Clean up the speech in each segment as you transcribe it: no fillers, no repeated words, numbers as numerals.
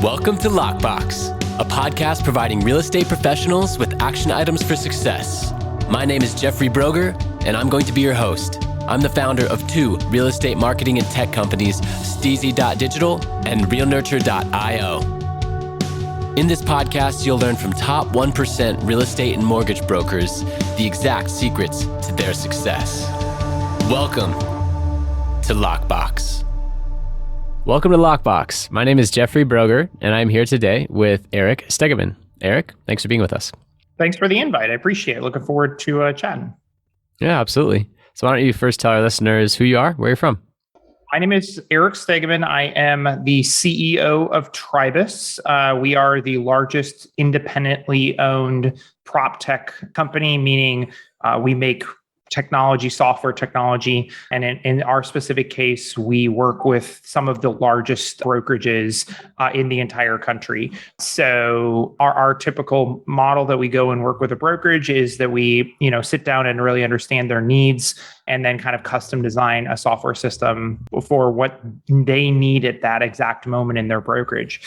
Welcome to Lockbox, a podcast providing real estate professionals with action items for success. My name is Jeffrey Brogger, and I'm going to be your host. I'm the founder of two real estate marketing and tech companies, STEEZY.Digital and realnurture.io. In this podcast, you'll learn from top 1% real estate and mortgage brokers the exact secrets to their success. Welcome to Lockbox. Welcome to Lockbox. My name is Jeffrey Brogger, and I'm here today with Eric Stegemann. Eric, thanks for being with us. Thanks for the invite. I appreciate it. Looking forward to chatting. Yeah, absolutely. So why don't you first tell our listeners who you are, where you're from? My name is Eric Stegemann. I am the CEO of Tribus. We are the largest independently owned prop tech company, meaning we make software technology. And in our specific case, we work with some of the largest brokerages in the entire country. So our typical model that we go and work with a brokerage is that we, sit down and really understand their needs and then kind of custom design a software system for what they need at that exact moment in their brokerage.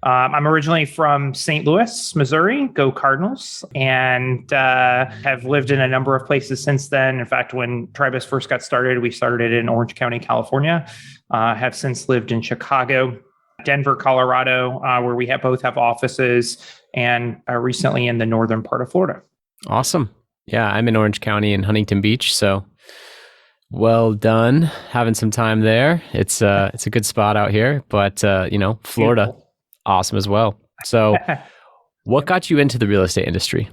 I'm originally from St. Louis, Missouri, go Cardinals, and have lived in a number of places since then. In fact, when Tribus first got started, we started in Orange County, California, have since lived in Chicago, Denver, Colorado, where we both have offices, and recently in the northern part of Florida. Awesome. Yeah, I'm in Orange County in Huntington Beach, so well done having some time there. It's a good spot out here, but Florida. Beautiful. Awesome as well. So what got you into the real estate industry?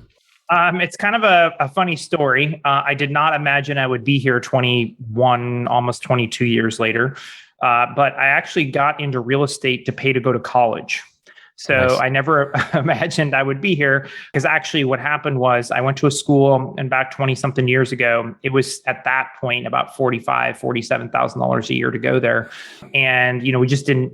It's kind of a funny story. I did not imagine I would be here 21, almost 22 years later. But I actually got into real estate to pay to go to college. So nice. I never imagined I would be here, because actually what happened was I went to a school, and back 20 something years ago, it was at that point about $45,000, $47,000 a year to go there. And,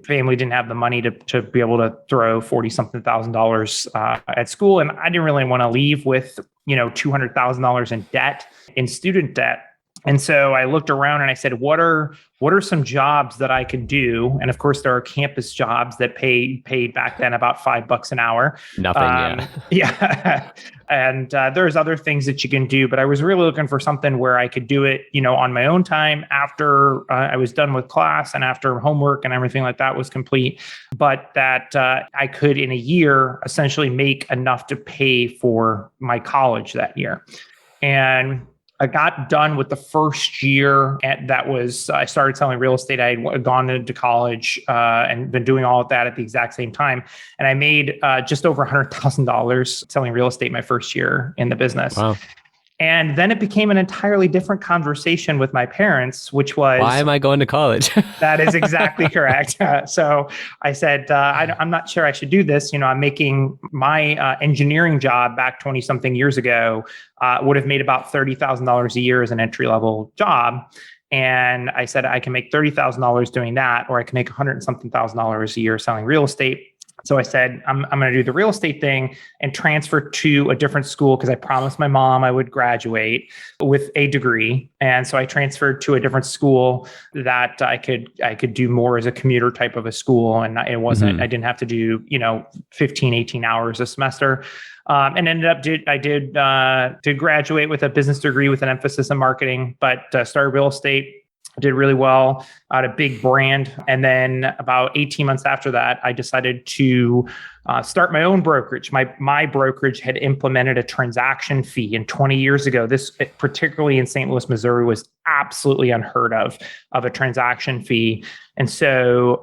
family didn't have the money to be able to throw 40 something thousand dollars at school. And I didn't really want to leave with, $200,000 in debt, in student debt. And so I looked around and I said, what are some jobs that I could do? And of course, there are campus jobs that paid back then about $5 an hour. Nothing, yeah. And there's other things that you can do, but I was really looking for something where I could do it, on my own time after I was done with class and after homework and everything like that was complete. But that I could, in a year, essentially make enough to pay for my college that year. And I got done with the first year, and I started selling real estate. I had gone into college and been doing all of that at the exact same time. And I made just over $100,000 selling real estate my first year in the business. Wow. And then it became an entirely different conversation with my parents, which was, why am I going to college? That is exactly correct. So I said, I'm not sure I should do this. I'm making my engineering job back 20 something years ago, would have made about $30,000 a year as an entry level job. And I said, I can make $30,000 doing that, or I can make $100 and something thousand a year selling real estate. So I said, I'm going to do the real estate thing and transfer to a different school, because I promised my mom I would graduate with a degree. And so I transferred to a different school that I could do more as a commuter type of a school. And it wasn't, I didn't have to do, 15, 18 hours a semester. And ended up, I did graduate with a business degree with an emphasis in marketing, but started real estate. I did really well at a big brand. And then about 18 months after that, I decided to start my own brokerage. My brokerage had implemented a transaction fee. And 20 years ago, this, particularly in St. Louis, Missouri, was absolutely unheard of a transaction fee. And so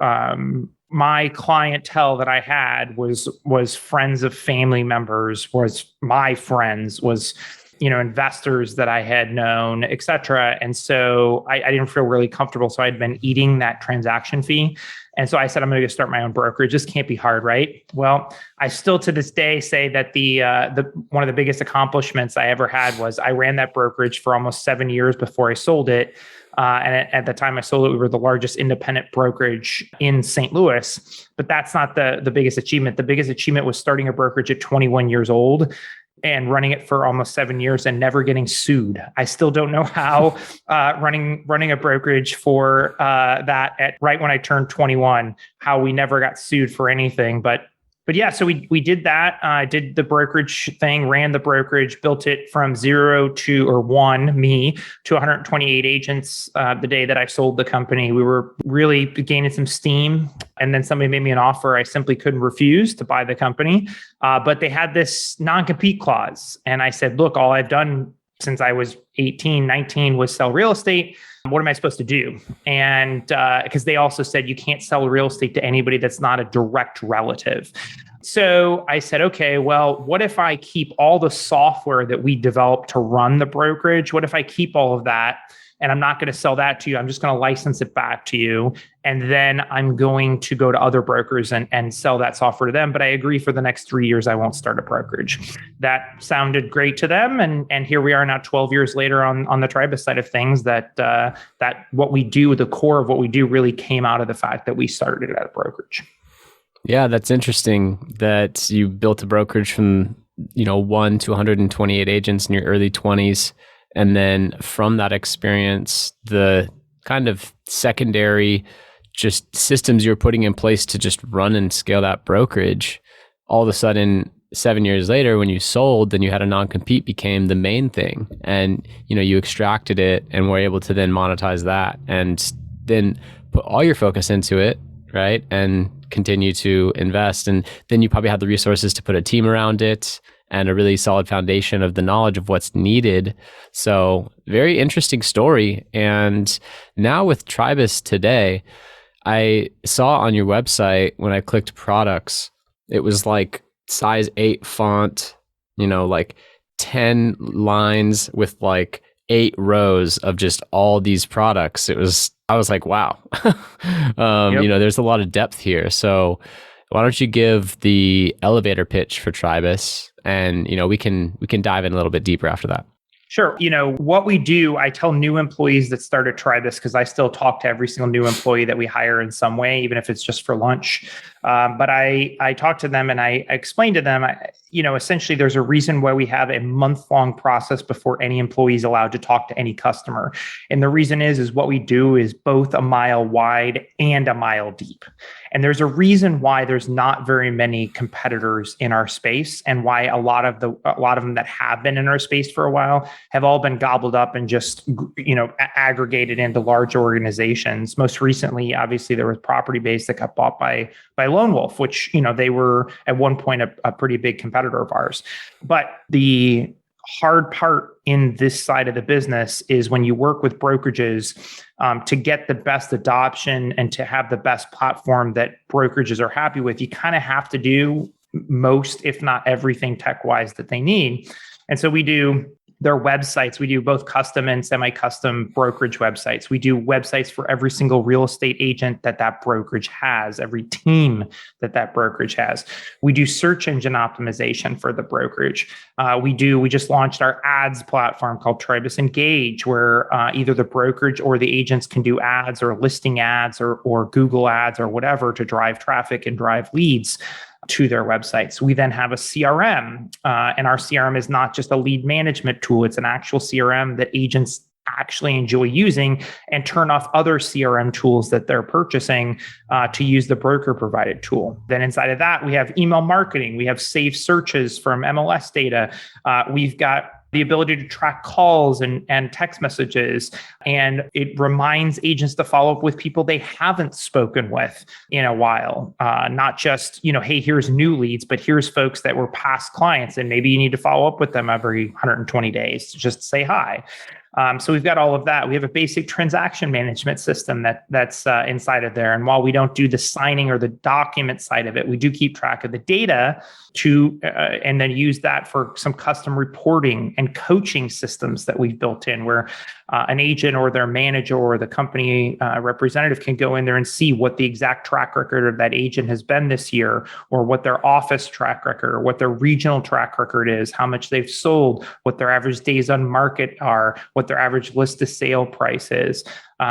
my clientele that I had was friends of family members, was my friends, was investors that I had known, et cetera. And so I didn't feel really comfortable. So I'd been eating that transaction fee. And so I said, I'm going to go start my own brokerage. This can't be hard, right? Well, I still to this day say that the one of the biggest accomplishments I ever had was I ran that brokerage for almost 7 years before I sold it. And at the time I sold it, we were the largest independent brokerage in St. Louis. But that's not the biggest achievement. The biggest achievement was starting a brokerage at 21 years old, and running it for almost 7 years and never getting sued. I still don't know how running a brokerage for that at right when I turned 21, how we never got sued for anything. But yeah, so we did that. I did the brokerage thing, ran the brokerage, built it from 0 to 128 agents. The day that I sold the company, we were really gaining some steam. And then somebody made me an offer I simply couldn't refuse to buy the company. But they had this non-compete clause. And I said, look, all I've done since I was 18, 19 was sell real estate. What am I supposed to do? And because they also said you can't sell real estate to anybody that's not a direct relative. So I said, okay, well, what if I keep all the software that we developed to run the brokerage? What if I keep all of that and I'm not going to sell that to you? I'm just going to license it back to you. And then I'm going to go to other brokers and sell that software to them. But I agree for the next 3 years, I won't start a brokerage. That sounded great to them. And here we are now 12 years later on the Tribus side of things that what we do, the core of what we do really came out of the fact that we started it at a brokerage. Yeah, that's interesting that you built a brokerage from 1 to 128 agents in your early 20s. And then from that experience, the kind of secondary just systems you're putting in place to just run and scale that brokerage, all of a sudden, 7 years later, when you sold, then you had a non-compete became the main thing. And, you extracted it and were able to then monetize that and then put all your focus into it, right? And continue to invest. And then you probably have the resources to put a team around it and a really solid foundation of the knowledge of what's needed. So very interesting story. And now with Tribus today, I saw on your website when I clicked products, it was like size 8 font, like 10 lines with like 8 rows of just all these products. I was like, wow, there's a lot of depth here. So why don't you give the elevator pitch for Tribus, and we can dive in a little bit deeper after that. Sure. What we do, I tell new employees that start to try this because I still talk to every single new employee that we hire in some way, even if it's just for lunch. But I talk to them and I explain to them, essentially there's a reason why we have a month-long process before any employee is allowed to talk to any customer. And the reason is what we do is both a mile wide and a mile deep. And there's a reason why there's not very many competitors in our space, and why a lot of them that have been in our space for a while have all been gobbled up and just aggregated into large organizations. Most recently, obviously, there was Property Base that got bought by Lone Wolf, which they were at one point a pretty big competitor of ours. But the hard part in this side of the business is when you work with brokerages to get the best adoption and to have the best platform that brokerages are happy with, you kind of have to do most, if not everything tech-wise that they need. And so we do their websites. We do both custom and semi-custom brokerage websites. We do websites for every single real estate agent that brokerage has, every team that brokerage has. We do search engine optimization for the brokerage. We just launched our ads platform called Tribus Engage, where either the brokerage or the agents can do ads or listing ads or Google ads or whatever to drive traffic and drive leads to their websites. We then have a CRM, and our CRM is not just a lead management tool. It's an actual CRM that agents actually enjoy using, and turn off other CRM tools that they're purchasing to use the broker provided tool. Then inside of that, we have email marketing. We have saved searches from MLS data. We've got the ability to track calls and text messages. And it reminds agents to follow up with people they haven't spoken with in a while. Not just, hey, here's new leads, but here's folks that were past clients, and maybe you need to follow up with them every 120 days to just say hi. So we've got all of that. We have a basic transaction management system that's inside of there. And while we don't do the signing or the document side of it, we do keep track of the data and then use that for some custom reporting and coaching systems that we've built in, where an agent or their manager or the company representative can go in there and see what the exact track record of that agent has been this year, or what their office track record, or what their regional track record is, how much they've sold, what their average days on market are, what their average list to sale price is.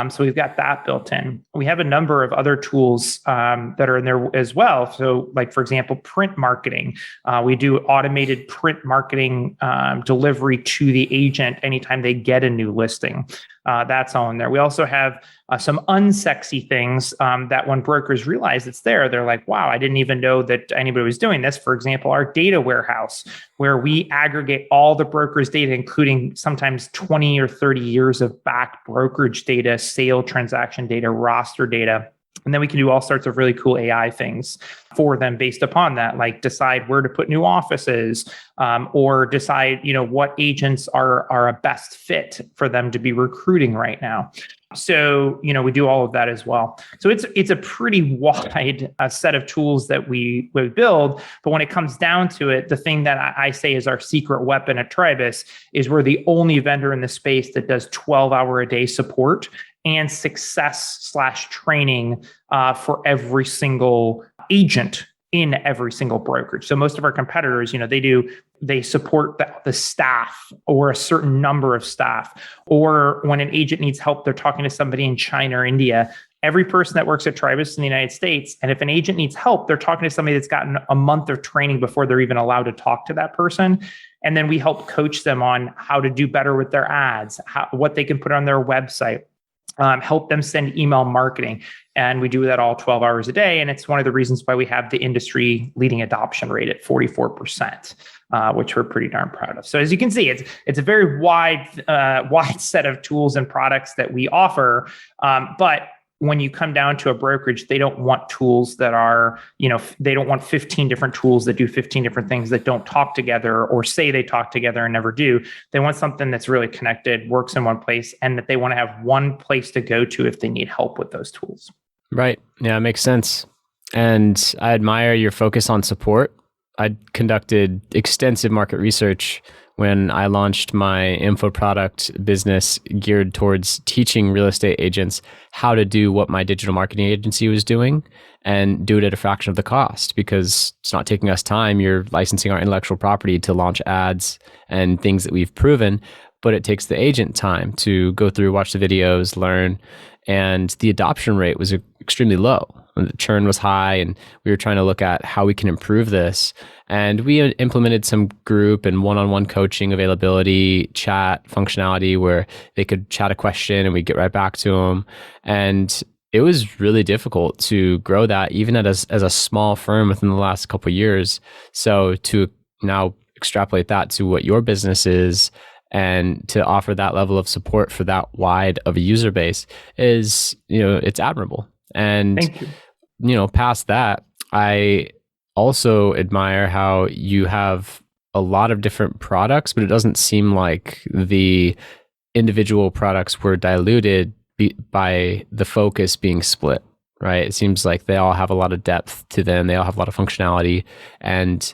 So we've got that built in. We have a number of other tools that are in there as well. So like, for example, print marketing. We do automated print marketing delivery to the agent anytime they get a new listing. That's all in there. We also have some unsexy things that when brokers realize it's there, they're like, wow, I didn't even know that anybody was doing this. For example, our data warehouse, where we aggregate all the brokers' data, including sometimes 20 or 30 years of back brokerage data, sale transaction data, roster data. And then we can do all sorts of really cool AI things for them based upon that, like decide where to put new offices, or decide, what agents are a best fit for them to be recruiting right now. So, we do all of that as well. So it's a pretty wide set of tools that we build. But when it comes down to it, the thing that I say is our secret weapon at Tribus is we're the only vendor in the space that does 12-hour-a-day support and success/training for every single agent in every single brokerage. So most of our competitors, they support the staff or a certain number of staff. Or when an agent needs help, they're talking to somebody in China or India. Every person that works at Tribus in the United States, and if an agent needs help, they're talking to somebody that's gotten a month of training before they're even allowed to talk to that person. And then we help coach them on how to do better with their ads, what they can put on their website. Help them send email marketing. And we do that all 12 hours a day. And it's one of the reasons why we have the industry leading adoption rate at 44%, which we're pretty darn proud of. So as you can see, it's a very wide set of tools and products that we offer. But when you come down to a brokerage, they don't want tools that are, they don't want 15 different tools that do 15 different things that don't talk together or say they talk together and never do. They want something that's really connected, works in one place, and that they want to have one place to go to if they need help with those tools. Right. Yeah, it makes sense. And I admire your focus on support. I conducted extensive market research when I launched my info product business geared towards teaching real estate agents how to do what my digital marketing agency was doing and do it at a fraction of the cost, because it's not taking us time. You're licensing our intellectual property to launch ads and things that we've proven, but it takes the agent time to go through, watch the videos, learn. And the adoption rate was extremely low. The churn was high, and we were trying to look at how we can improve this. And we implemented some group and one-on-one coaching availability, chat functionality where they could chat a question and we'd get right back to them. And it was really difficult to grow that, even as a small firm within the last couple of years. So to now extrapolate that to what your business is, and to offer that level of support for that wide of a user base is, it's admirable. And, Thank you. Past that, I also admire how you have a lot of different products, but it doesn't seem like the individual products were diluted by the focus being split, right? It seems like they all have a lot of depth to them. They all have a lot of functionality. And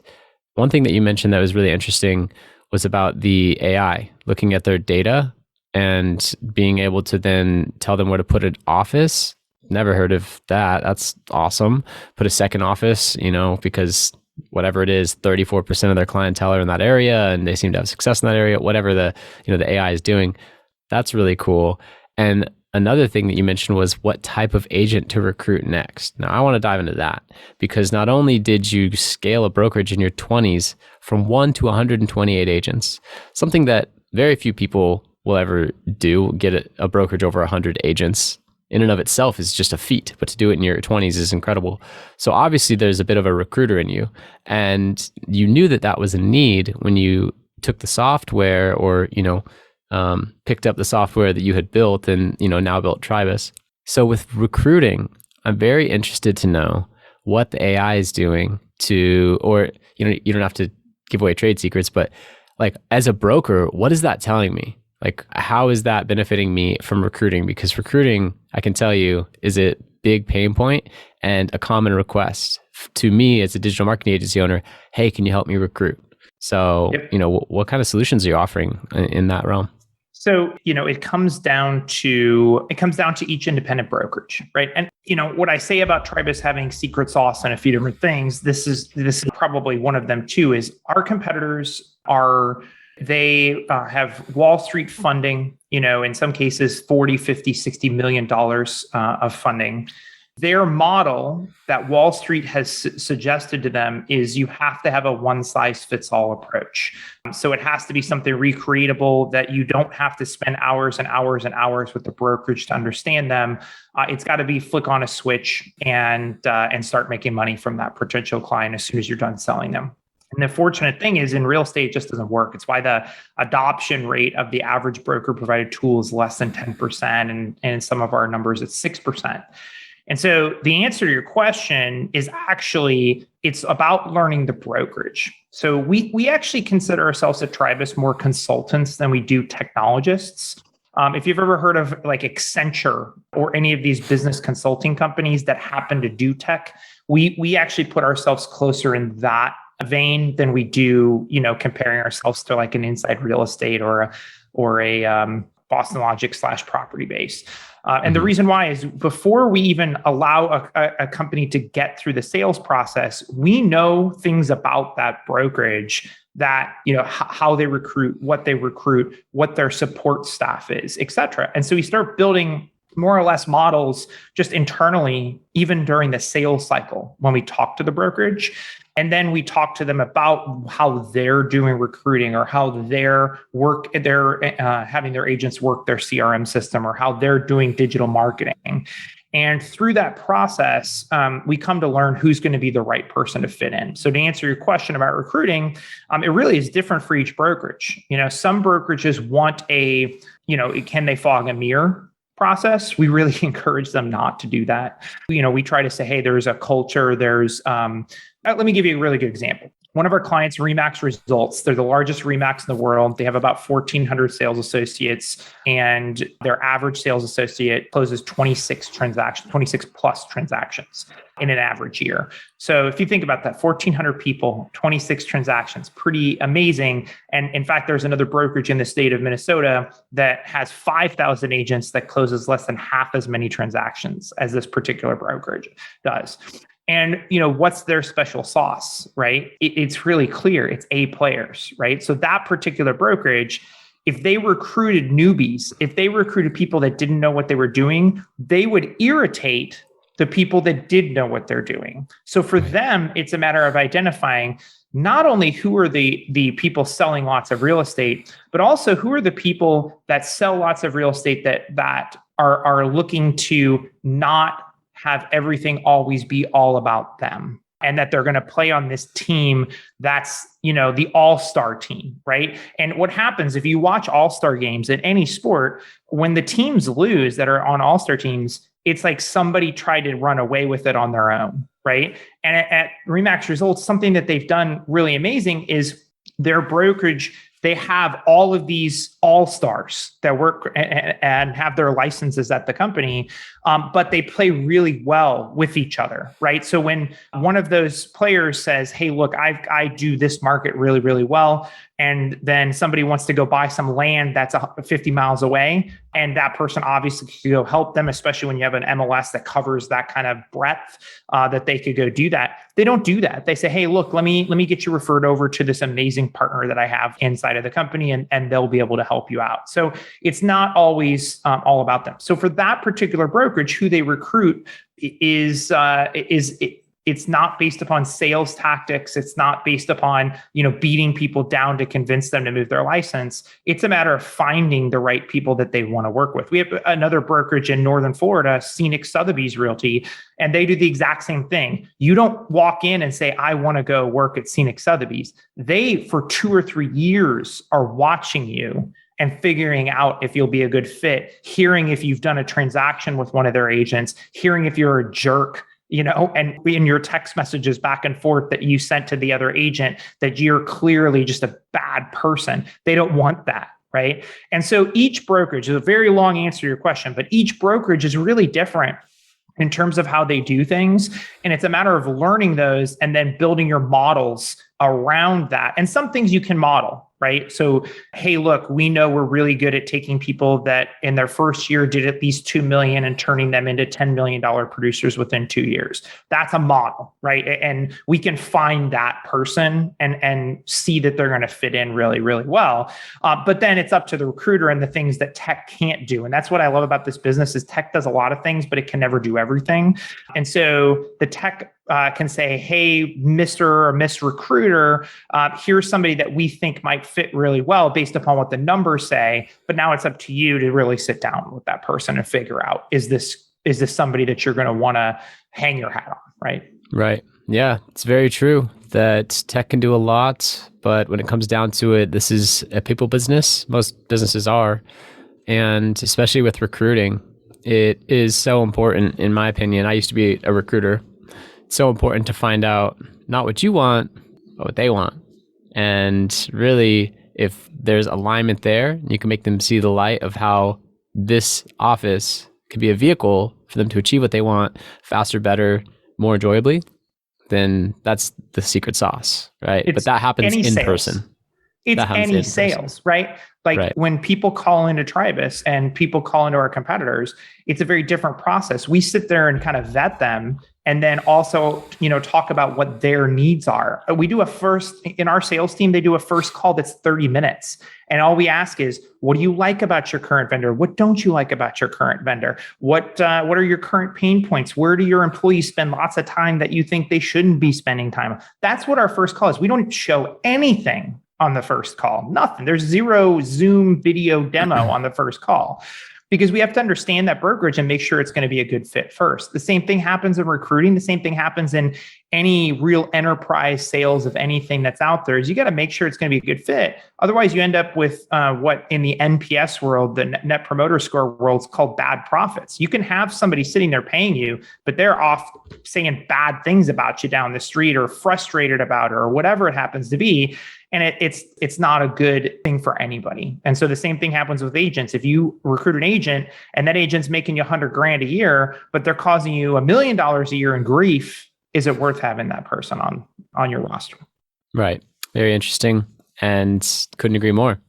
one thing that you mentioned that was really interesting was about the AI, looking at their data and being able to then tell them where to put an office. Never heard of that. That's awesome. Put a second office, because whatever it is, 34% of their clientele are in that area and they seem to have success in that area, whatever the AI is doing. That's really cool. And another thing that you mentioned was what type of agent to recruit next. Now, I want to dive into that, because not only did you scale a brokerage in your 20s from 1 to 128 agents, something that very few people will ever do, get a brokerage over 100 agents in and of itself is just a feat, but to do it in your 20s is incredible. So obviously there's a bit of a recruiter in you, and you knew that was a need when you took the software or, picked up the software that you had built and, now built Tribus. So with recruiting, I'm very interested to know what the AI is doing or, you don't have to give away trade secrets, but like as a broker, what is that telling me? Like, how is that benefiting me from recruiting? Because recruiting, I can tell you, is a big pain point and a common request to me as a digital marketing agency owner. Hey, can you help me recruit? So, Yep. What kind of solutions are you offering in that realm? So, it comes down to each independent brokerage, right? And, what I say about Tribus having secret sauce and a few different things, this is probably one of them too, is our competitors have Wall Street funding in some cases 40, 50, $60 million of funding. Their model that Wall Street has suggested to them is you have to have a one-size-fits-all approach. So it has to be something recreatable that you don't have to spend hours and hours and hours with the brokerage to understand them. It's got to be flick on a switch and start making money from that potential client as soon as you're done selling them. And the fortunate thing is in real estate, it just doesn't work. It's why the adoption rate of the average broker provided tool is less than 10%. And in some of our numbers, it's 6%. And so the answer to your question is actually, it's about learning the brokerage. So we actually consider ourselves at Tribus more consultants than we do technologists. If you've ever heard of like Accenture or any of these business consulting companies that happen to do tech, we actually put ourselves closer in that vein than we do, comparing ourselves to like an Inside Real Estate or a Boston Logic / Property Base. And the reason why is before we even allow a company to get through the sales process, we know things about that brokerage that, how they recruit, what their support staff is, et cetera. And so we start building more or less models just internally, even during the sales cycle when we talk to the brokerage. And then we talk to them about how they're doing recruiting or how they're having their agents work their CRM system or how they're doing digital marketing. And through that process, we come to learn who's going to be the right person to fit in. So to answer your question about recruiting, it really is different for each brokerage. Some brokerages want can they fog a mirror process? We really encourage them not to do that. We try to say, hey, there's a culture, let me give you a really good example. One of our clients, Remax Results, they're the largest Remax in the world. They have about 1,400 sales associates, and their average sales associate closes 26 plus transactions in an average year. So if you think about that, 1,400 people, 26 transactions, pretty amazing. And in fact, there's another brokerage in the state of Minnesota that has 5,000 agents that closes less than half as many transactions as this particular brokerage does. And, what's their special sauce, right? It's really clear. It's A players, right? So that particular brokerage, if they recruited newbies, if they recruited people that didn't know what they were doing, they would irritate the people that did know what they're doing. So for them, it's a matter of identifying not only who are the people selling lots of real estate, but also who are the people that sell lots of real estate that are looking to not have everything always be all about them, and that they're going to play on this team that's, the all-star team, right? And what happens if you watch all-star games in any sport, when the teams lose that are on all-star teams, it's like somebody tried to run away with it on their own, right? And at Remax Results, something that they've done really amazing is their brokerage. They have all of these all-stars that work and have their licenses at the company, but they play really well with each other, right? So when one of those players says, hey, look, I do this market really, really well, and then somebody wants to go buy some land that's 50 miles away, and that person obviously could go help them, especially when you have an MLS that covers that kind of breadth, that they could go do that. They don't do that. They say, hey, look, let me get you referred over to this amazing partner that I have inside of the company, and they'll be able to help you out. So it's not always all about them. So for that particular brokerage, who they recruit it's not based upon sales tactics. It's not based upon, beating people down to convince them to move their license. It's a matter of finding the right people that they want to work with. We have another brokerage in Northern Florida, Scenic Sotheby's Realty, and they do the exact same thing. You don't walk in and say, I want to go work at Scenic Sotheby's. They, for 2 or 3 years, are watching you and figuring out if you'll be a good fit, hearing if you've done a transaction with one of their agents, hearing if you're a jerk, and in your text messages back and forth that you sent to the other agent, that you're clearly just a bad person. They don't want that, right? And so each brokerage is a very long answer to your question, but each brokerage is really different in terms of how they do things. And it's a matter of learning those and then building your models around that. And some things you can model, right? So, hey, look, we know we're really good at taking people that in their first year did at least 2 million and turning them into $10 million producers within 2 years. That's a model, right? And we can find that person and see that they're going to fit in really, really well. But then it's up to the recruiter and the things that tech can't do. And that's what I love about this business is tech does a lot of things, but it can never do everything. And so the tech can say, hey, Mr. or Miss Recruiter, here's somebody that we think might fit really well based upon what the numbers say. But now it's up to you to really sit down with that person and figure out, is this somebody that you're going to want to hang your hat on, right? Right. Yeah, it's very true that tech can do a lot, but when it comes down to it, this is a people business. Most businesses are. And especially with recruiting, it is so important, in my opinion. I used to be a recruiter. It's so important to find out not what you want, but what they want. And really, if there's alignment there, you can make them see the light of how this office could be a vehicle for them to achieve what they want faster, better, more enjoyably, then that's the secret sauce, right? But that happens in person. It's any sales, right? Like when people call into Tribus and people call into our competitors, it's a very different process. We sit there and kind of vet them and then also, talk about what their needs are. We do in our sales team, they do a first call that's 30 minutes. And all we ask is, what do you like about your current vendor? What don't you like about your current vendor? What are your current pain points? Where do your employees spend lots of time that you think they shouldn't be spending time? That's what our first call is. We don't show anything on the first call. Nothing. There's zero Zoom video demo on the first call because we have to understand that brokerage and make sure it's going to be a good fit first. The same thing happens in recruiting. The same thing happens in any real enterprise sales of anything that's out there is you got to make sure it's going to be a good fit. Otherwise, you end up with what in the NPS world, the Net Promoter Score world, is called bad profits. You can have somebody sitting there paying you, but they're off saying bad things about you down the street or frustrated about it or whatever it happens to be. And it's not a good thing for anybody. And so the same thing happens with agents. If you recruit an agent and that agent's making you $100,000 a year, but they're causing you $1 million a year in grief, is it worth having that person on your roster? Right. Very interesting. And couldn't agree more.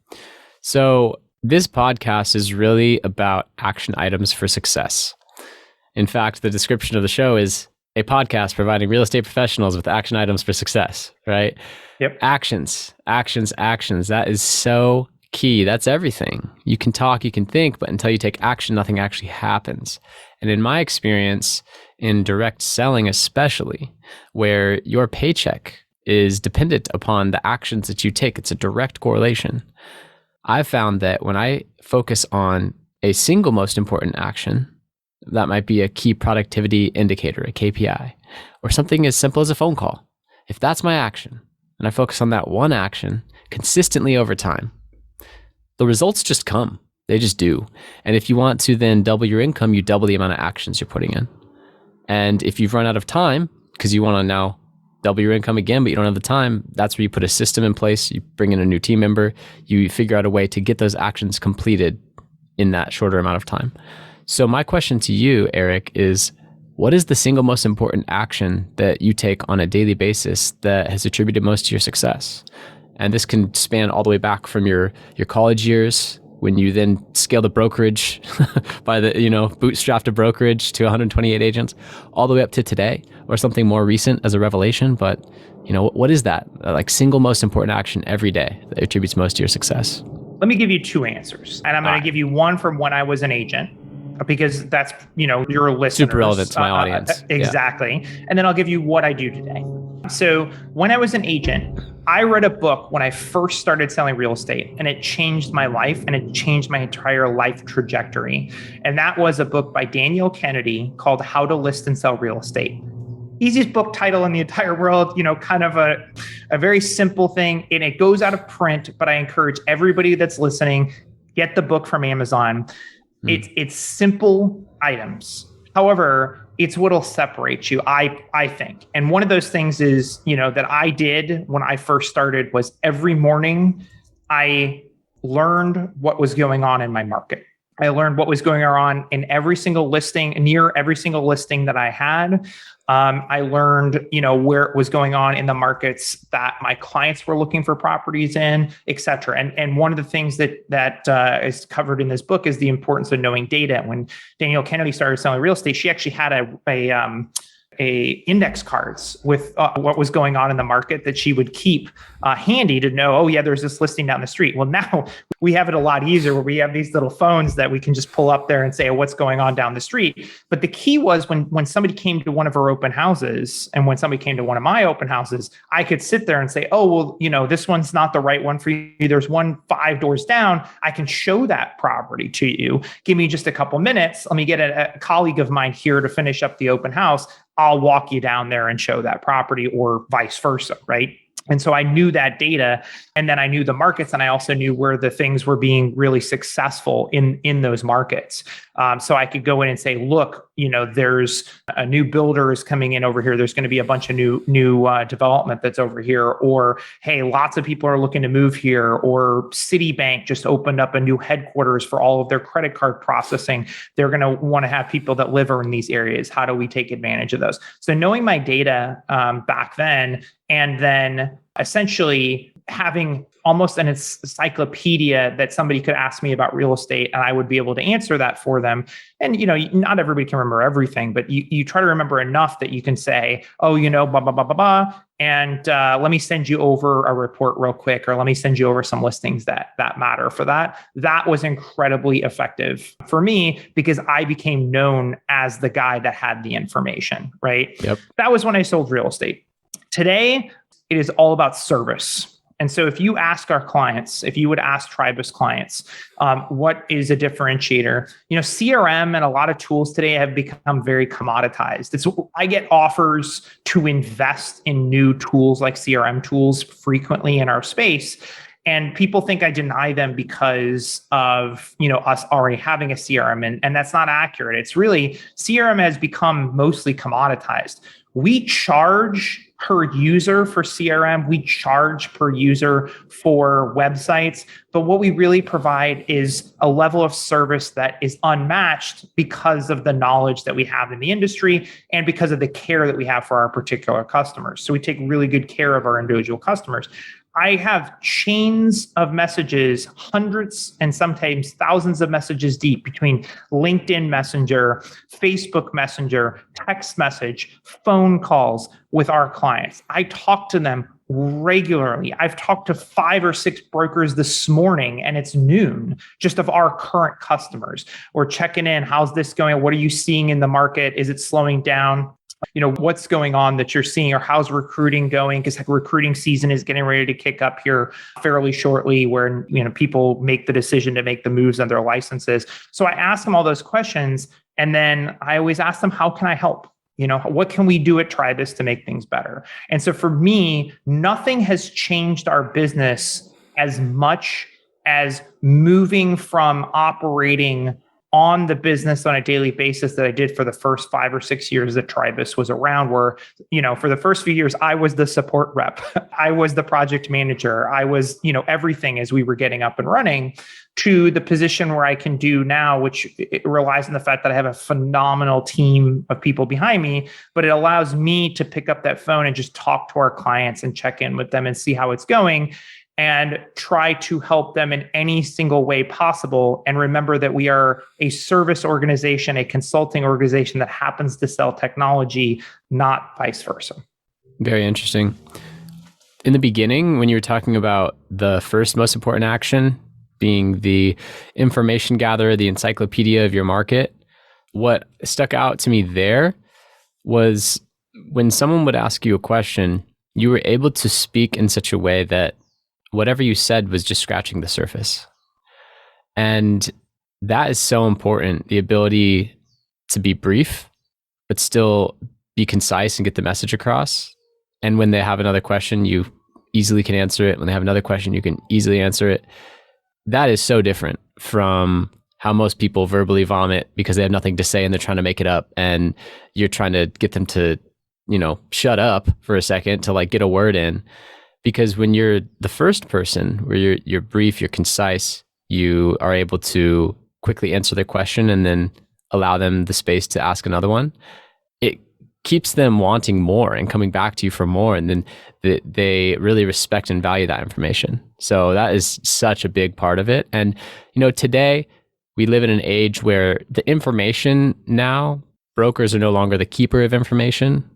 So this podcast is really about action items for success. In fact, the description of the show is a podcast providing real estate professionals with action items for success, right? Yep. Actions. That is so key. That's everything. You can talk, you can think, but until you take action, nothing actually happens. And in my experience, in direct selling especially, where your paycheck is dependent upon the actions that you take, it's a direct correlation. I've found that when I focus on a single most important action, that might be a key productivity indicator, a KPI, or something as simple as a phone call. If that's my action, and I focus on that one action consistently over time, the results just come. They just do. And if you want to then double your income, you double the amount of actions you're putting in. And if you've run out of time, because you want to now double your income again, but you don't have the time, that's where you put a system in place. You bring in a new team member. You figure out a way to get those actions completed in that shorter amount of time. So my question to you, Eric, is what is the single most important action that you take on a daily basis that has attributed most to your success? And this can span all the way back from your college years, when you then scale the brokerage by the, bootstrapped a brokerage to 128 agents, all the way up to today, or something more recent as a revelation. But, what is that like single most important action every day that attributes most to your success? Let me give you two answers. And I'm going to give you one from when I was an agent, because that's, your listeners. Super relevant to my audience. Exactly. Yeah. And then I'll give you what I do today. So when I was an agent, I read a book when I first started selling real estate, and it changed my life and it changed my entire life trajectory. And that was a book by Daniel Kennedy called How to List and Sell Real Estate. Easiest book title in the entire world, kind of a very simple thing. And it goes out of print, but I encourage everybody that's listening, get the book from Amazon. It's simple items. However, it's what'll separate you, I think. And one of those things is, that I did when I first started was every morning I learned what was going on in my market. I learned what was going on in every single listing, near every single listing that I had. I learned, where it was going on in the markets that my clients were looking for properties in, et cetera. And one of the things that is covered in this book is the importance of knowing data. When Danielle Kennedy started selling real estate, she actually had a index cards with what was going on in the market that she would keep handy to know, oh yeah, there's this listing down the street. Well, now we have it a lot easier where we have these little phones that we can just pull up there and say, oh, what's going on down the street. But the key was when somebody came to one of our open houses and when somebody came to one of my open houses, I could sit there and say, oh, well, this one's not the right one for you. There's one 5 doors down. I can show that property to you. Give me just a couple minutes. Let me get a colleague of mine here to finish up the open house. I'll walk you down there and show that property, or vice versa, right? And so I knew that data, and then I knew the markets, and I also knew where the things were being really successful in those markets. So I could go in and say, look, there's a new builder is coming in over here. There's going to be a bunch of new development that's over here. Or, hey, lots of people are looking to move here. Or Citibank just opened up a new headquarters for all of their credit card processing. They're going to want to have people that live in these areas. How do we take advantage of those? So knowing my data back then, and then essentially having almost an encyclopedia that somebody could ask me about real estate and I would be able to answer that for them. And, not everybody can remember everything, but you try to remember enough that you can say, oh, blah, blah, blah, blah, blah. And let me send you over a report real quick, or let me send you over some listings that matter for that. That was incredibly effective for me because I became known as the guy that had the information, right? Yep. That was when I sold real estate. Today, it is all about service. And so if you ask our clients, if you would ask Tribus clients, what is a differentiator? CRM and a lot of tools today have become very commoditized. I get offers to invest in new tools like CRM tools frequently in our space. And people think I deny them because of, us already having a CRM. And that's not accurate. It's really, CRM has become mostly commoditized. We charge per user for CRM. We charge per user for websites. But what we really provide is a level of service that is unmatched because of the knowledge that we have in the industry and because of the care that we have for our particular customers. So we take really good care of our individual customers. I have chains of messages, hundreds and sometimes thousands of messages deep between LinkedIn Messenger, Facebook Messenger, text message, phone calls with our clients. I talk to them regularly. I've talked to 5 or 6 brokers this morning, and it's noon, just of our current customers. We're checking in. How's this going? What are you seeing in the market? Is it slowing down? What's going on that you're seeing, or how's recruiting going? Because recruiting season is getting ready to kick up here fairly shortly, where people make the decision to make the moves on their licenses. So I ask them all those questions, and then I always ask them, how can I help? What can we do at Tribus to make things better? And so for me, nothing has changed our business as much as moving from operating on the business on a daily basis that I did for the first 5 or 6 years that Tribus was around, where, for the first few years, I was the support rep. I was the project manager. I was, everything as we were getting up and running, to the position where I can do now, which it relies on the fact that I have a phenomenal team of people behind me, but it allows me to pick up that phone and just talk to our clients and check in with them and see how it's going, and try to help them in any single way possible. And remember that we are a service organization, a consulting organization that happens to sell technology, not vice versa. Very interesting. In the beginning, when you were talking about the first most important action being the information gatherer, the encyclopedia of your market, what stuck out to me there was when someone would ask you a question, you were able to speak in such a way that whatever you said was just scratching the surface. And that is so important, the ability to be brief, but still be concise and get the message across. And when they have another question, you easily can answer it. When they have another question, you can easily answer it. That is so different from how most people verbally vomit because they have nothing to say and they're trying to make it up. And you're trying to get them to, shut up for a second to get a word in. Because when you're the first person, where you're brief, you're concise, you are able to quickly answer their question and then allow them the space to ask another one, it keeps them wanting more and coming back to you for more. And then they really respect and value that information. So that is such a big part of it. And, today we live in an age where the information now, brokers are no longer the keeper of information.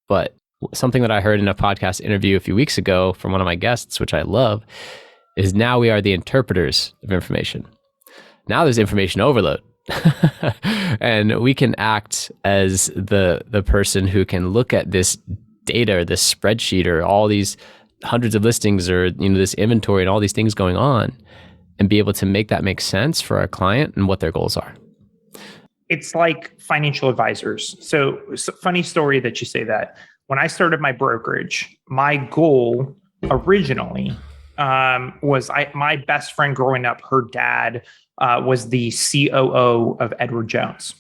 But something that I heard in a podcast interview a few weeks ago from one of my guests, which I love, is now we are the interpreters of information. Now there's information overload. And we can act as the person who can look at this data or this spreadsheet or all these hundreds of listings or this inventory and all these things going on and be able to make that make sense for our client and what their goals are. It's like financial advisors. So funny story that you say that. When I started my brokerage, my goal originally was my best friend growing up, her dad was the COO of Edward Jones.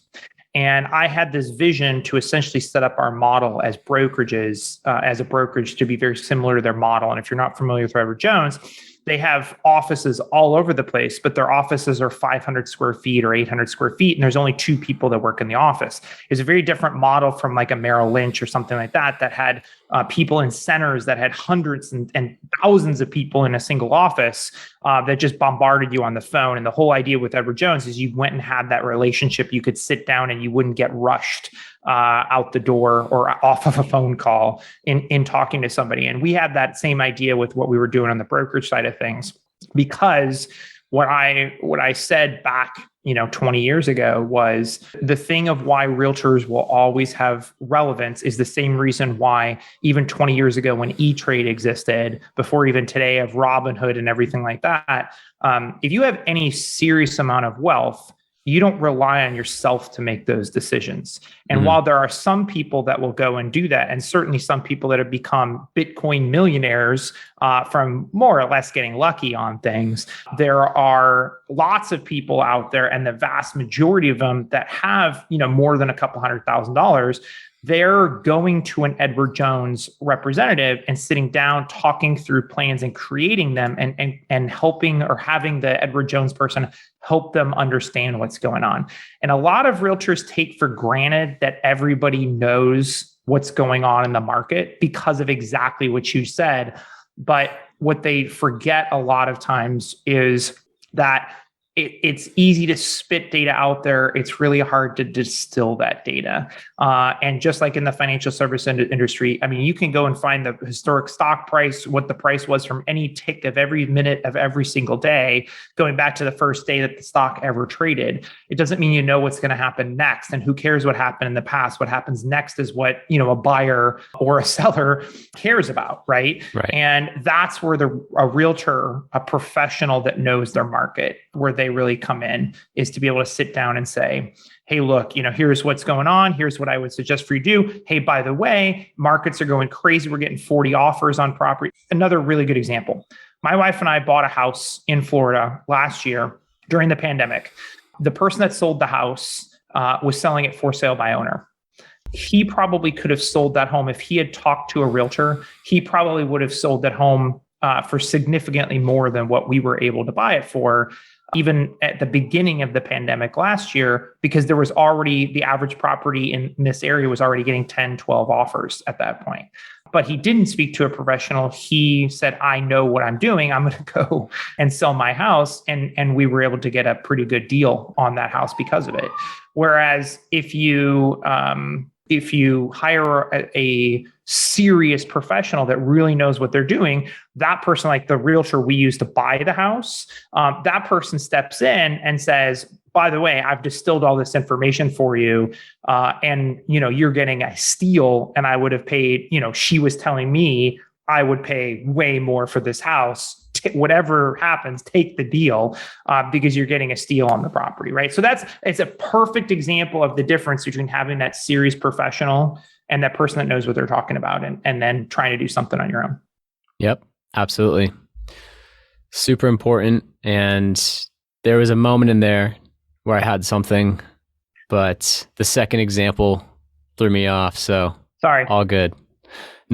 And I had this vision to essentially set up our model as brokerages, as a brokerage to be very similar to their model. And if you're not familiar with Edward Jones, they have offices all over the place, but their offices are 500 square feet or 800 square feet, and there's only 2 people that work in the office. It's a very different model from like a Merrill Lynch or something like that had people in centers that had hundreds and thousands of people in a single office that just bombarded you on the phone. And the whole idea with Edward Jones is you went and had that relationship. You could sit down and you wouldn't get rushed out the door or off of a phone call in talking to somebody. And we had that same idea with what we were doing on the brokerage side of things, because what I said back 20 years ago was the thing of why realtors will always have relevance is the same reason why even 20 years ago when E-Trade existed, before even today of Robinhood and everything like that, if you have any serious amount of wealth, you don't rely on yourself to make those decisions. And while there are some people that will go and do that, and certainly some people that have become Bitcoin millionaires from more or less getting lucky on things, there are lots of people out there, and the vast majority of them that have, more than a couple $100,000, they're going to an Edward Jones representative and sitting down, talking through plans and creating them and helping or having the Edward Jones person help them understand what's going on. And a lot of realtors take for granted that everybody knows what's going on in the market because of exactly what you said. But what they forget a lot of times is that it's easy to spit data out there. It's really hard to distill that data. And just like in the financial service industry, I mean, you can go and find the historic stock price, what the price was from any tick of every minute of every single day, going back to the first day that the stock ever traded. It doesn't mean you know what's going to happen next. And who cares what happened in the past? What happens next is what, a buyer or a seller cares about, right? And that's where a realtor, a professional that knows their market, where they really come in, is to be able to sit down and say, hey, look, here's what's going on. Here's what I would suggest for you to do. Hey, by the way, markets are going crazy. We're getting 40 offers on property. Another really good example. My wife and I bought a house in Florida last year during the pandemic. The person that sold the house was selling it for sale by owner. He probably could have sold that home if he had talked to a realtor. He probably would have sold that home for significantly more than what we were able to buy it for, even at the beginning of the pandemic last year, because there was already, the average property in this area was already getting 10, 12 offers at that point. But he didn't speak to a professional. He said, I know what I'm doing. I'm going to go and sell my house. And we were able to get a pretty good deal on that house because of it. Whereas if you hire a serious professional that really knows what they're doing, that person, like the realtor we use to buy the house, that person steps in and says, by the way, I've distilled all this information for you. And you're getting a steal. And I would have paid, she was telling me I would pay way more for this house. Whatever happens, take the deal because you're getting a steal on the property, right? So it's a perfect example of the difference between having that serious professional and that person that knows what they're talking about and then trying to do something on your own. Yep, absolutely. Super important. And there was a moment in there where I had something, but the second example threw me off. So sorry. All good.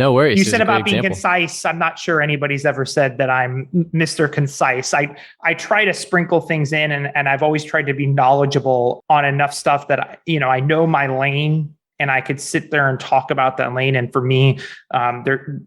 No worries. You This is said a great about being example. concise. I'm not sure anybody's ever said that I'm Mr. Concise. I try to sprinkle things in, and I've always tried to be knowledgeable on enough stuff that I know my lane, and I could sit there and talk about that lane. And for me,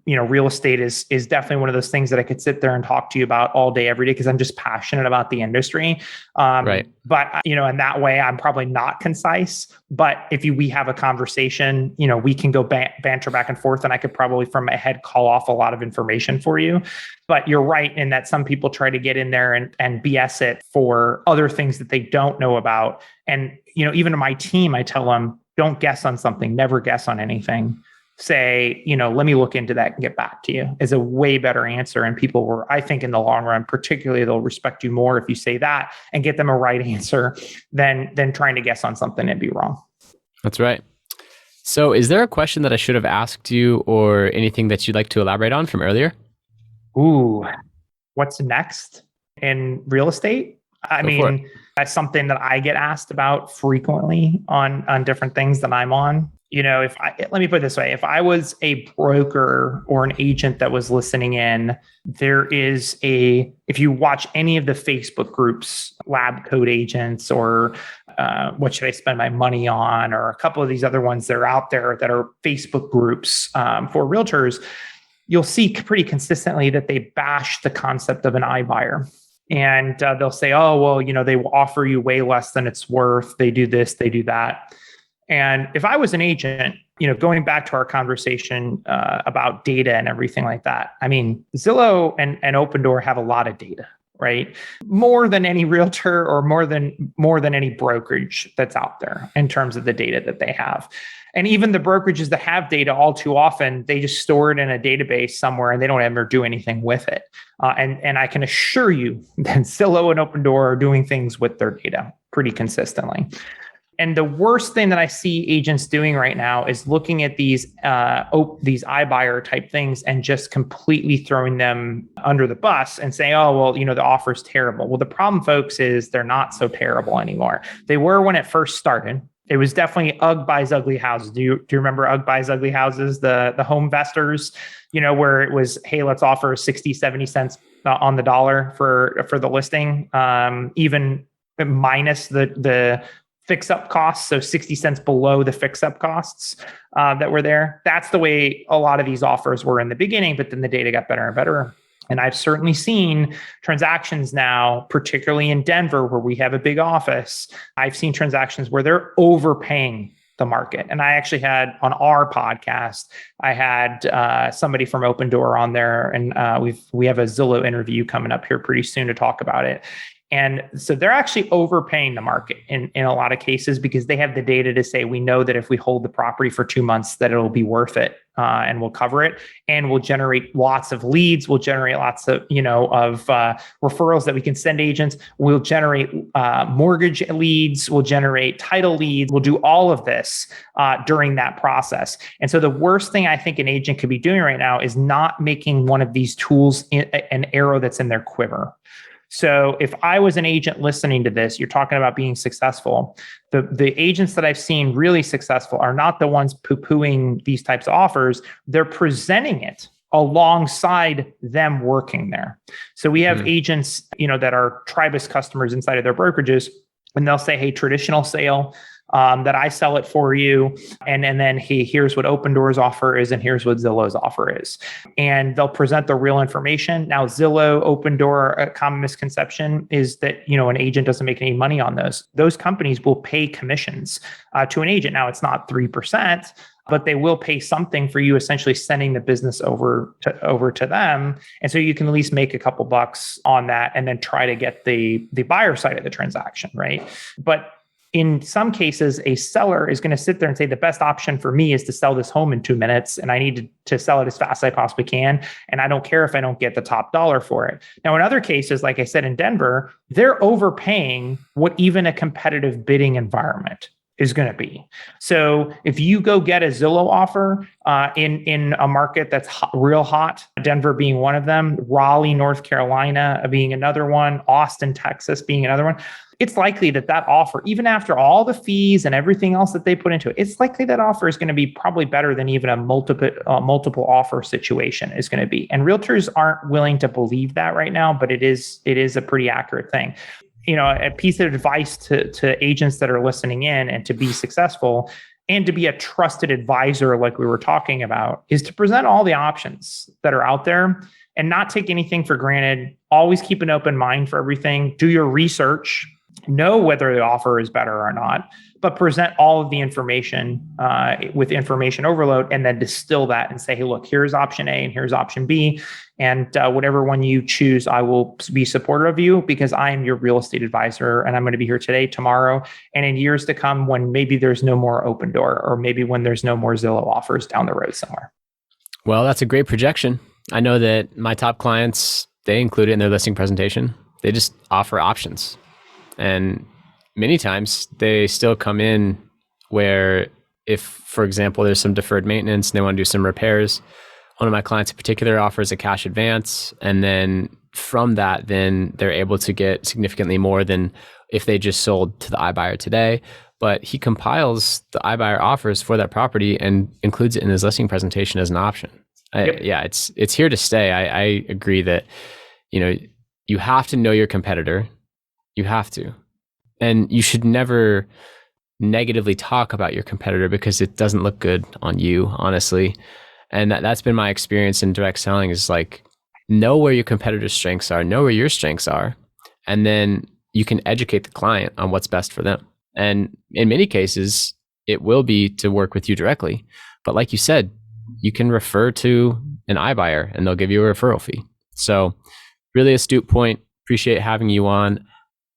real estate is definitely one of those things that I could sit there and talk to you about all day, every day, because I'm just passionate about the industry. Right. But in that way, I'm probably not concise. But if we have a conversation, we can go banter back and forth, and I could probably from my head call off a lot of information for you. But you're right in that some people try to get in there and BS it for other things that they don't know about. And even to my team, I tell them, don't guess on something, never guess on anything. Say, let me look into that and get back to you, is a way better answer. And people were, I think in the long run, particularly, they'll respect you more if you say that and get them a right answer than trying to guess on something and be wrong. That's right. So is there a question that I should have asked you or anything that you'd like to elaborate on from earlier? Ooh, what's next in real estate? That's something that I get asked about frequently on different things that I'm on. Let me put it this way. If I was a broker or an agent that was listening in, if you watch any of the Facebook groups, Lab Coat Agents, or what should I spend my money on, or a couple of these other ones that are out there that are Facebook groups for realtors, you'll see pretty consistently that they bash the concept of an iBuyer. And they'll say, oh, well, they will offer you way less than it's worth. They do this, they do that. And if I was an agent, going back to our conversation about data and everything like that, Zillow and Opendoor have a lot of data, right? More than any realtor or more than any brokerage that's out there in terms of the data that they have. And even the brokerages that have data, all too often, they just store it in a database somewhere and they don't ever do anything with it. And I can assure you that Zillow and Opendoor are doing things with their data pretty consistently. And the worst thing that I see agents doing right now is looking at these iBuyer type things and just completely throwing them under the bus and saying, oh, well, the offer's terrible. Well, the problem, folks, is they're not so terrible anymore. They were when it first started. It was definitely UGG buys ugly houses. Do you remember UGG buys ugly houses, the home investors, where it was, hey, let's offer 60, 70 cents on the dollar for the listing, even minus the fix-up costs, so 60 cents below the fix-up costs that were there. That's the way a lot of these offers were in the beginning, but then the data got better and better. And I've certainly seen transactions now, particularly in Denver, where we have a big office. I've seen transactions where they're overpaying the market. And I actually had on our podcast, I had somebody from Opendoor on there, and we have a Zillow interview coming up here pretty soon to talk about it. And so they're actually overpaying the market in a lot of cases because they have the data to say, we know that if we hold the property for 2 months, that it'll be worth it and we'll cover it, and we'll generate lots of leads. We'll generate lots of, referrals that we can send agents. We'll generate mortgage leads. We'll generate title leads. We'll do all of this during that process. And so the worst thing I think an agent could be doing right now is not making one of these tools an arrow that's in their quiver. So if I was an agent listening to this, you're talking about being successful. The agents that I've seen really successful are not the ones poo-pooing these types of offers. They're presenting it alongside them working there. So we have agents, that are Tribus customers inside of their brokerages, and they'll say, hey, traditional sale, that I sell it for you. And then here's what Opendoor's offer is, and here's what Zillow's offer is. And they'll present the real information. Now, Zillow, Opendoor, a common misconception is that, an agent doesn't make any money on those. Those companies will pay commissions to an agent. Now, it's not 3%, but they will pay something for you essentially sending the business over to them. And so you can at least make a couple bucks on that and then try to get the buyer side of the transaction, right? But in some cases, a seller is going to sit there and say, the best option for me is to sell this home in 2 minutes, and I need to sell it as fast as I possibly can. And I don't care if I don't get the top dollar for it. Now, in other cases, like I said, in Denver, they're overpaying what even a competitive bidding environment is going to be. So if you go get a Zillow offer in a market that's real hot, Denver being one of them, Raleigh, North Carolina being another one, Austin, Texas being another one, it's likely that offer, even after all the fees and everything else that they put into it, it's likely that offer is going to be probably better than even a multiple offer situation is going to be. And realtors aren't willing to believe that right now, but it is a pretty accurate thing. A piece of advice to agents that are listening in and to be successful and to be a trusted advisor, like we were talking about, is to present all the options that are out there and not take anything for granted. Always keep an open mind for everything. Do your research. Know whether the offer is better or not, but present all of the information with information overload, and then distill that and say, hey, look, here's option A and here's option B. And whatever one you choose, I will be supportive of you because I am your real estate advisor. And I'm going to be here today, tomorrow, and in years to come when maybe there's no more Open Door, or maybe when there's no more Zillow offers down the road somewhere. Well, that's a great projection. I know that my top clients, they include it in their listing presentation. They just offer options. And many times they still come in where if, for example, there's some deferred maintenance and they want to do some repairs, one of my clients in particular offers a cash advance. And then from that, then they're able to get significantly more than if they just sold to the iBuyer today. But he compiles the iBuyer offers for that property and includes it in his listing presentation as an option. Yep. It's here to stay. I agree that, you have to know your competitor. You have to. And you should never negatively talk about your competitor because it doesn't look good on you, honestly. And that's been my experience in direct selling, is like, know where your competitor's strengths are, know where your strengths are, and then you can educate the client on what's best for them. And in many cases, it will be to work with you directly. But like you said, you can refer to an iBuyer and they'll give you a referral fee. So really astute point. Appreciate having you on.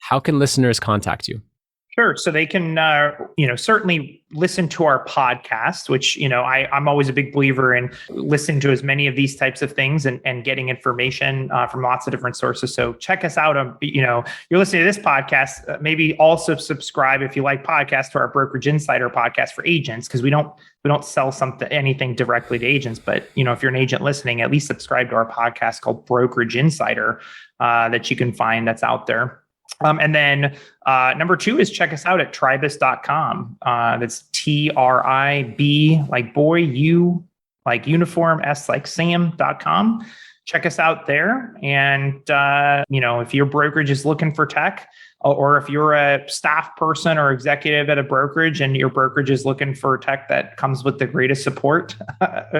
How can listeners contact you? Sure. So they can, certainly listen to our podcast, which, I'm always a big believer in listening to as many of these types of things and getting information from lots of different sources. So check us out. You're listening to this podcast, maybe also subscribe if you like podcasts to our Brokerage Insider podcast for agents, because we don't sell anything directly to agents. But, if you're an agent listening, at least subscribe to our podcast called Brokerage Insider that you can find that's out there. And then number 2 is check us out at Tribus.com. That's TRIB like boy, U like uniform, S like Sam.com. Check us out there. And, if your brokerage is looking for tech, or if you're a staff person or executive at a brokerage and your brokerage is looking for tech that comes with the greatest support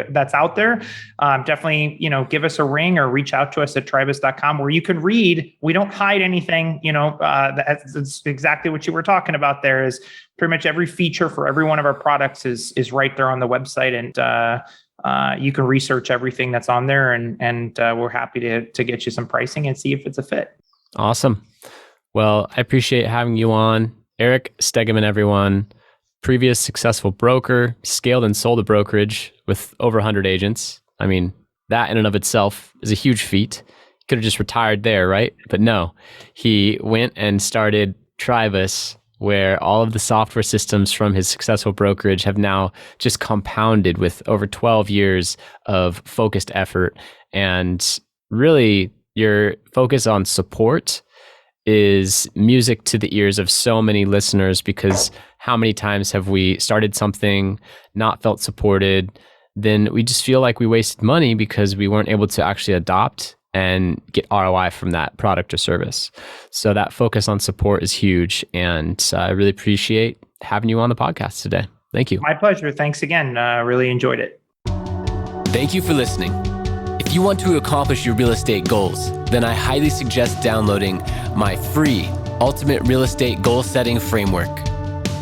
that's out there, definitely, give us a ring or reach out to us at Tribus.com, where you can read. We don't hide anything. That's exactly what you were talking about there. Is pretty much every feature for every one of our products is right there on the website. And you can research everything that's on there, and we're happy to get you some pricing and see if it's a fit. Awesome. Well, I appreciate having you on. Eric Stegemann, everyone, previous successful broker, scaled and sold a brokerage with over 100 agents. I mean, that in and of itself is a huge feat. He could have just retired there, right? But no, he went and started Tribus, where all of the software systems from his successful brokerage have now just compounded with over 12 years of focused effort. And really, your focus on support is music to the ears of so many listeners, because how many times have we started something, not felt supported, then we just feel like we wasted money because we weren't able to actually adopt and get ROI from that product or service. So that focus on support is huge. And I really appreciate having you on the podcast today. Thank you. My pleasure. Thanks again. Really enjoyed it. Thank you for listening. If you want to accomplish your real estate goals, then I highly suggest downloading my free Ultimate Real Estate Goal Setting Framework.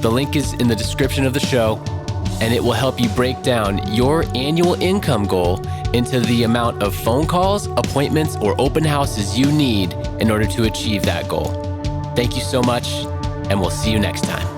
The link is in the description of the show, and it will help you break down your annual income goal into the amount of phone calls, appointments, or open houses you need in order to achieve that goal. Thank you so much, and we'll see you next time.